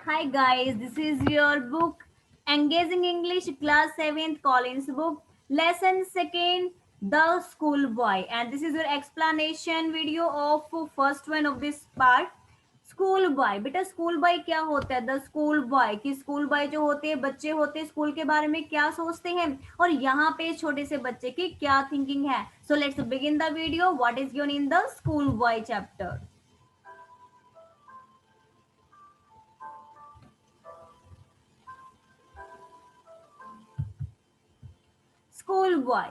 Hi guys, this is your book Engaging English Class 7th Collins book Lesson 2nd The Schoolboy, and this is your explanation video of first one of this part. School boy, बेटा school boy क्या होता है? The school boy कि school boy जो होते हैं, बच्चे होते हैं, स्कूल के बारे में क्या सोचते हैं और यहाँ पे छोटे से बच्चे की क्या थिंकिंग है. So let's begin the video. What is given in the school boy chapter? School boy,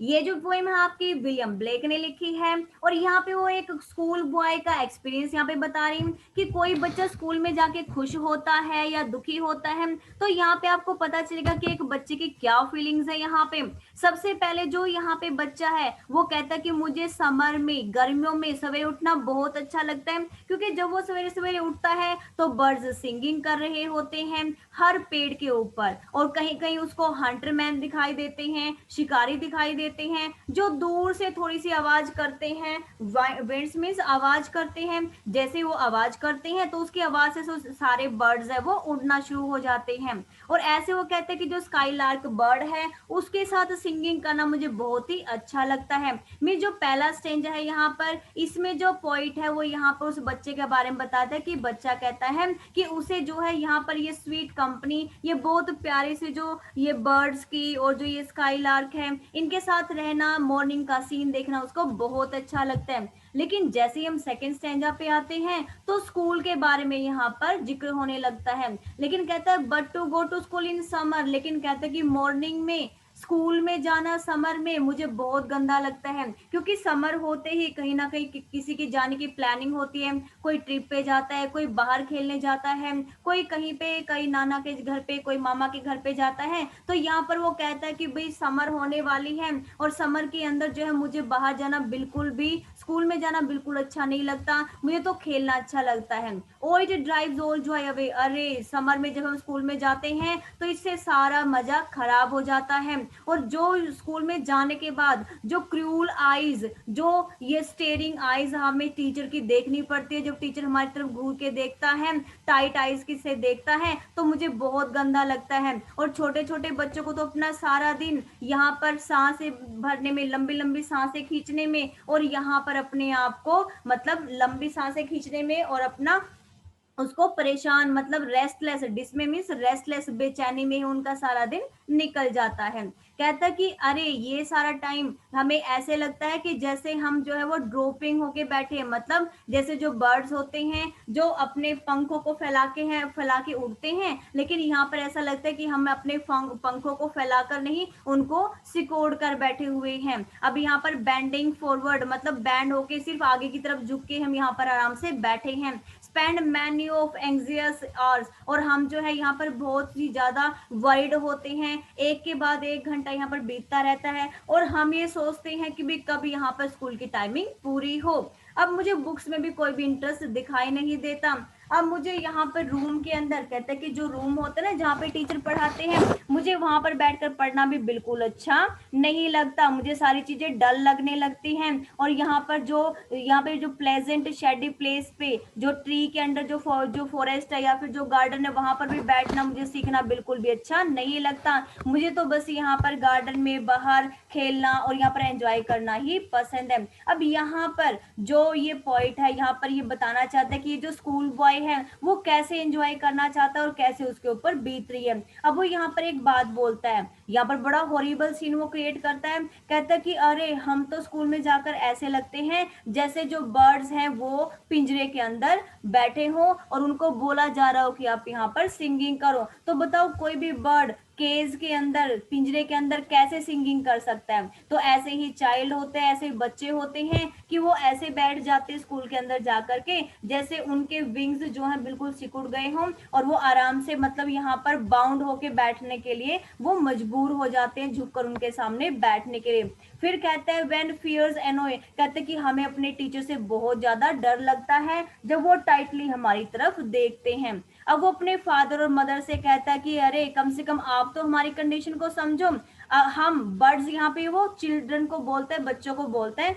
ये जो पोएम है आपकी विलियम ब्लेक ने लिखी है और यहाँ पे वो एक स्कूल बॉय का एक्सपीरियंस यहाँ पे बता रही हूँ कि कोई बच्चा स्कूल में जाके खुश होता है या दुखी होता है, तो यहाँ पे आपको पता चलेगा कि एक बच्चे की क्या फीलिंग्स है. यहाँ पे सबसे पहले जो यहाँ पे बच्चा है वो कहता है कि मुझे समर में, गर्मियों में सवेरे उठना बहुत अच्छा लगता है, क्योंकि जब वो सवेरे सवेरे उठता है तो बर्ड्स सिंगिंग कर रहे होते हैं हर पेड़ के ऊपर, और कहीं कहीं उसको हंटरमैन दिखाई देते हैं, शिकारी दिखाई देते हैं जो दूर से थोड़ी सी आवाज करते हैं. विंड्स मीन्स आवाज करते हैं. जैसे वो आवाज करते हैं तो उसकी आवाज से सारे बर्ड्स है वो उड़ना शुरू हो जाते हैं. और ऐसे वो कहते हैं कि जो स्काई लार्क बर्ड है उसके साथ सिंगिंग करना मुझे बहुत ही अच्छा लगता है. मेरी जो पहला स्टेंजा है यहाँ पर, इसमें जो पॉइंट है वो यहाँ पर उस बच्चे के बारे में बताता है कि बच्चा कहता है कि उसे जो है यहाँ पर ये स्वीट कंपनी, ये बहुत प्यारे से जो ये बर्ड्स की और जो ये स्काई लार्क है इनके साथ रहना, मॉर्निंग का सीन देखना उसको बहुत अच्छा लगता है. लेकिन जैसे ही हम सेकंड स्टैंजा पे आते हैं तो स्कूल के बारे में यहाँ पर जिक्र होने लगता है. लेकिन कहता है but to go to school in summer, लेकिन कहता है कि मॉर्निंग में स्कूल में जाना समर में मुझे बहुत गंदा लगता है, क्योंकि समर होते ही कहीं ना कहीं किसी की जाने की प्लानिंग होती है. कोई ट्रिप पे जाता है, कोई बाहर खेलने जाता है, कोई कहीं पे, कहीं नाना के घर पे, कोई मामा के घर पे जाता है. तो यहाँ पर वो कहता है कि भाई समर होने वाली है और समर के अंदर जो है मुझे बाहर जाना बिल्कुल भी, स्कूल में जाना बिल्कुल अच्छा नहीं लगता, मुझे तो खेलना अच्छा लगता है. Oh it drives all joy away, अरे समर में जब हम स्कूल में जाते हैं तो इससे सारा मजा खराब हो जाता है. और जो स्कूल में जाने के बाद जो क्रूल आईज, जो ये स्टेरिंग आईज हमें टीचर की देखनी पड़ती है, जब टीचर हमारी तरफ घूर के देखता है, टाइट आईज की से देखता है, तो मुझे बहुत गंदा लगता है. और छोटे छोटे बच्चों को तो अपना सारा दिन यहाँ पर सांसें भरने में, लंबी लंबी सांसें खींचने में, और यहाँ पर अपने आप को मतलब लंबी सांसें खींचने में और अपना उसको परेशान, मतलब रेस्टलेस, डिसमे मीन्स रेस्टलेस, बेचैनी में ही उनका सारा दिन निकल जाता है. कहता कि अरे ये सारा टाइम हमें ऐसे लगता है कि जैसे हम जो है वो ड्रोपिंग होके बैठे हैं, मतलब जैसे जो बर्ड्स होते हैं जो अपने पंखों को फैला के उड़ते हैं, लेकिन यहाँ पर ऐसा लगता है कि हम अपने पंखों को फैलाकर नहीं, उनको सिकोड़ कर बैठे हुए हैं. अब यहाँ पर बैंडिंग फॉरवर्ड, मतलब बैंड होके सिर्फ आगे की तरफ झुक के हम यहाँ पर आराम से बैठे हैं. Spend many of anxious hours, और हम जो है यहाँ पर बहुत ही ज्यादा वर्ड होते हैं, एक के बाद एक घंटा यहाँ पर बीतता रहता है और हम ये सोचते हैं कि भी कब यहाँ पर स्कूल की टाइमिंग पूरी हो. अब मुझे बुक्स में भी कोई भी इंटरेस्ट दिखाई नहीं देता. अब मुझे यहाँ पर रूम के अंदर, कहते हैं कि जो रूम होता है ना जहाँ पे टीचर पढ़ाते हैं, मुझे वहां पर बैठकर पढ़ना भी बिल्कुल अच्छा नहीं लगता, मुझे सारी चीजें डल लगने लगती हैं. और यहाँ पर यहाँ पे जो प्लेजेंट शेडी प्लेस पे, जो ट्री के अंडर जो फॉरेस्ट है या फिर जो गार्डन है, वहां पर भी बैठना मुझे सीखना बिल्कुल भी अच्छा नहीं लगता. मुझे तो बस यहाँ पर गार्डन में बाहर खेलना और यहाँ पर एंजॉय करना ही पसंद है. अब यहाँ पर जो ये पॉइंट है, यहाँ पर ये बताना चाहता है कि ये जो स्कूल बॉय है वो कैसे एंजॉय करना चाहता है और कैसे उसके ऊपर बीत रही है. अब वो यहाँ पर एक बात बोलता है, यहाँ पर बड़ा हॉरिबल सीन वो क्रिएट करता है. कहता है कि अरे हम तो स्कूल में जाकर ऐसे लगते हैं जैसे जो बर्ड्स हैं वो पिंजरे के अंदर बैठे हो और उनको बोला जा रहा हो कि आप यहाँ पर सिंगिंग करो. तो बताओ कोई भी बर्ड केज के अंदर, पिंजरे के अंदर कैसे सिंगिंग कर सकता है? तो ऐसे ही चाइल्ड होते हैं, ऐसे बच्चे होते हैं कि वो ऐसे बैठ जाते हैं स्कूल के अंदर जाकर के जैसे उनके विंग्स जो हैं बिल्कुल सिकुड़ गए हों, और वो आराम से, मतलब यहाँ पर बाउंड होके बैठने के लिए वो मजबूर हो जाते हैं झुककर उनके सामने बैठने के लिए. फिर कहते हैं व्हेन फियर्स एनोय, कहते हैं कि हमें अपने टीचर से बहुत ज्यादा डर लगता है जब वो टाइटली हमारी तरफ देखते हैं. अब वो अपने फादर और मदर से कहता है कि अरे कम से कम आप तो हमारी कंडीशन को समझो. हम बर्ड्स, यहाँ पे वो चिल्ड्रन को बोलते हैं, बच्चों को बोलते हैं,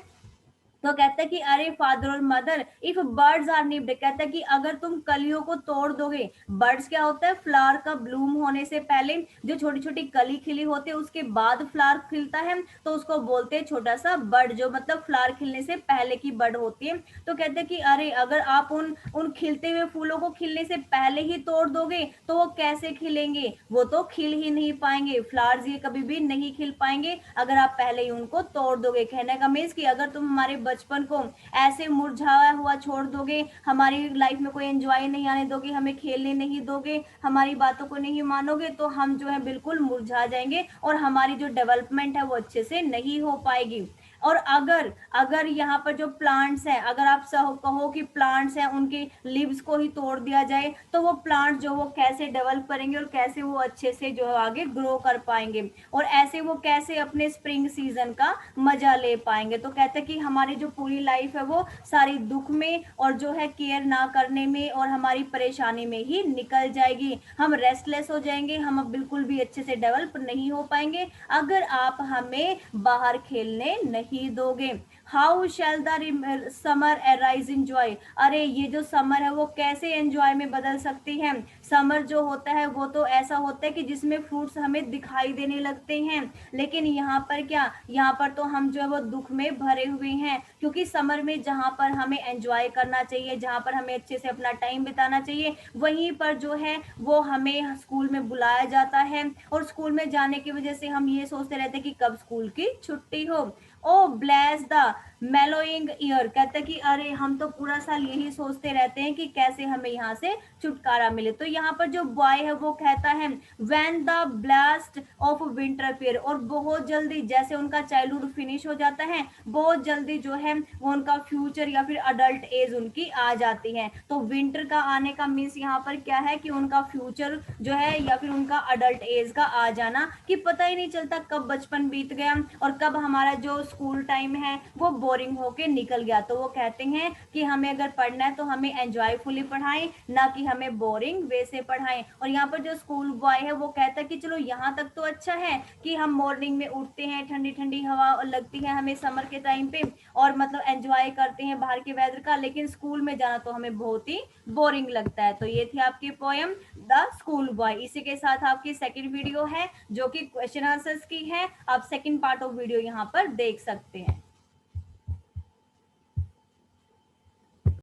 तो कहता है कि अरे फादर और mother, if birds are nipped, कहता है कि अगर तुम कलियों को तोड़ दोगे, बर्ड्स क्या होता है, फ्लावर का ब्लूम होने से पहले जो छोटी छोटी कली खिली होती है उसके बाद फ्लावर खिलता है, तो उसको बोलते हैं छोटा सा बर्ड, जो मतलब फ्लावर खिलने से पहले की बर्ड होती है। तो कहते हैं कि अरे अगर आप उन उन खिलते हुए फूलों को खिलने से पहले ही तोड़ दोगे तो वो कैसे खिलेंगे, वो तो खिल ही नहीं पाएंगे, फ्लावर्स ये कभी भी नहीं खिल पाएंगे अगर आप पहले ही उनको तोड़ दोगे। कहने का मीन्स कि अगर तुम हमारे बचपन को ऐसे मुरझाया हुआ छोड़ दोगे, हमारी लाइफ में कोई एंजॉय नहीं आने दोगे, हमें खेलने नहीं दोगे, हमारी बातों को नहीं मानोगे, तो हम जो है बिल्कुल मुरझा जाएंगे और हमारी जो डेवलपमेंट है वो अच्छे से नहीं हो पाएगी। और अगर अगर यहाँ पर जो प्लांट्स हैं, अगर आप कहो कि प्लांट्स हैं उनके लीव्स को ही तोड़ दिया जाए, तो वो प्लांट जो वो कैसे डेवलप करेंगे और कैसे वो अच्छे से जो है आगे ग्रो कर पाएंगे, और ऐसे वो कैसे अपने स्प्रिंग सीजन का मजा ले पाएंगे। तो कहते हैं कि हमारी जो पूरी लाइफ है वो सारी दुख में और जो है केयर ना करने में और हमारी परेशानी में ही निकल जाएगी, हम रेस्टलेस हो जाएंगे, हम अब बिल्कुल भी अच्छे से डेवलप नहीं हो पाएंगे अगर आप हमें बाहर खेलने नहीं दोगे। How shell the summer arise in joy, अरे ये जो समर है वो कैसे एंजॉय में बदल सकती है। समर जो होता है वो तो ऐसा होता है कि जिसमें फ्रूट्स हमें दिखाई देने लगते हैं, लेकिन यहाँ पर क्या, यहाँ पर तो हम जो है वो दुख में भरे हुए हैं, क्योंकि समर में जहाँ पर हमें एंजॉय करना चाहिए, जहाँ पर हमें अच्छे से अपना टाइम बिताना चाहिए, वहीं पर जो है वो हमें स्कूल में बुलाया जाता है, और स्कूल में जाने की वजह से हम ये सोचते रहते हैं कि कब स्कूल की छुट्टी हो। ओ ब्लेस द मेलोइंग ईयर, कहते कि अरे हम तो पूरा साल यही सोचते रहते हैं कि कैसे हमें यहाँ से छुटकारा मिले। तो यहाँ पर जो बॉय है वो कहता है when the blast of winter appear, और बहुत जल्दी जैसे उनका चाइल्डहुड फिनिश हो जाता है, बहुत जल्दी जो है वो उनका फ्यूचर या फिर अडल्ट एज उनकी आ जाती है। तो विंटर का आने का मीन्स यहाँ पर क्या है कि उनका फ्यूचर जो है या फिर उनका अडल्ट एज का आ जाना, कि पता ही नहीं चलता कब बचपन बीत गया और कब हमारा जो स्कूल टाइम है वो बोरिंग होके निकल गया। तो वो कहते हैं कि हमें अगर पढ़ना है तो हमें एंजॉयफुली पढ़ाएं, ना कि हमें बोरिंग वे से पढ़ाएं। और यहाँ पर जो स्कूल बॉय है वो कहता है कि चलो यहाँ तक तो अच्छा है कि हम मॉर्निंग में उठते हैं, ठंडी ठंडी हवा लगती है हमें समर के टाइम पे, और मतलब एंजॉय करते हैं बाहर के वेदर का, लेकिन स्कूल में जाना तो हमें बहुत ही बोरिंग लगता है। तो ये थी आपकी पोयम द स्कूल बॉय। इसी के साथ आपकी सेकंड वीडियो है जो कि क्वेश्चन आंसर्स की है, आप सेकंड पार्ट ऑफ वीडियो यहाँ पर देख सकते हैं।